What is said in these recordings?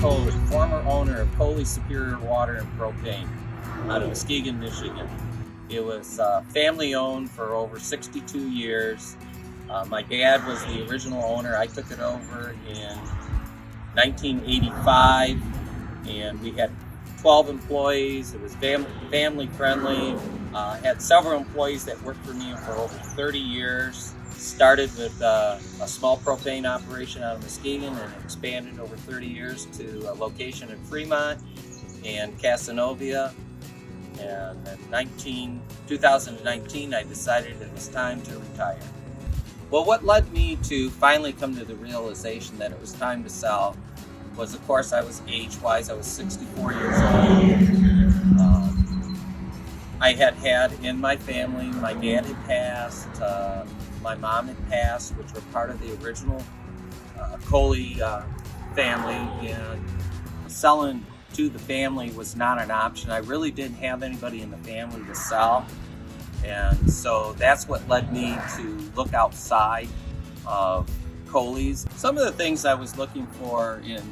Kohley, former owner of Kohley Superior Water and Propane out of Muskegon, Michigan. It was family owned for over 62 years. My dad was the original owner. I took it over in 1985, and we had 12 employees. It was family friendly. Had several employees that worked for me for over 30 years. Started with a small propane operation out of Muskegon and expanded over 30 years to a location in Fremont and Casanova. And in 2019, I decided it was time to retire. Well, what led me to finally come to the realization that it was time to sell was, of course, I was age-wise. I was 64 years old. I had in my family, my dad had passed, my mom had passed, which were part of the original Kohley family, and selling to the family was not an option. I really didn't have anybody in the family to sell, and so that's what led me to look outside of Kohley's. Some of the things I was looking for in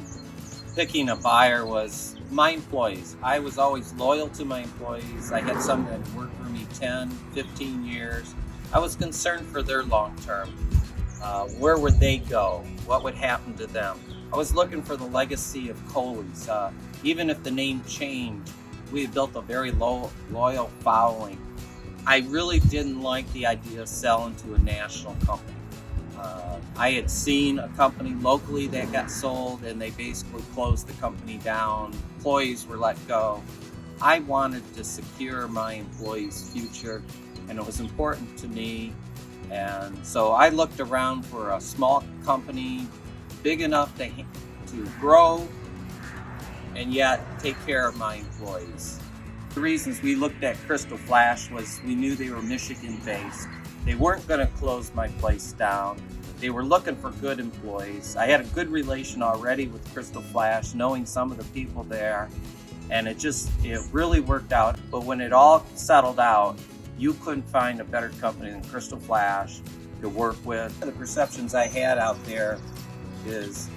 picking a buyer was my employees. I was always loyal to my employees. I had some that worked for me 10, 15 years. I was concerned for their long term. Where would they go? What would happen to them? I was looking for the legacy of Kohley's. Even if the name changed, we had built a very loyal following. I really didn't like the idea of selling to a national company. I had seen a company locally that got sold, and they basically closed the company down. Employees were let go. I wanted to secure my employees' future, and it was important to me. And so I looked around for a small company, big enough to grow and yet take care of my employees. The reasons we looked at Crystal Flash was we knew they were Michigan-based. They weren't going to close my place down. They were looking for good employees. I had a good relation already with Crystal Flash, knowing some of the people there, and it really worked out. But when it all settled out, you couldn't find a better company than Crystal Flash to work with. The perceptions I had out there is,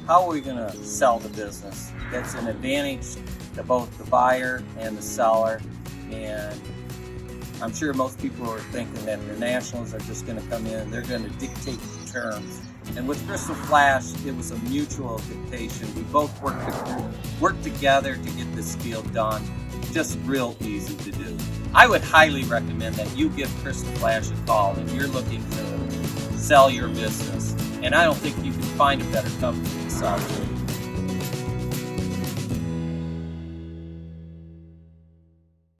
how are we going to sell the business? That's an advantage to both the buyer and the seller. And I'm sure most people are thinking that the nationals are just going to come in, they're going to dictate the terms. And with Crystal Flash, it was a mutual dictation. We both worked together to get this deal done. Just real easy to do. I would highly recommend that you give Crystal Flash a call if you're looking to sell your business. And I don't think you can find a better company to sell to.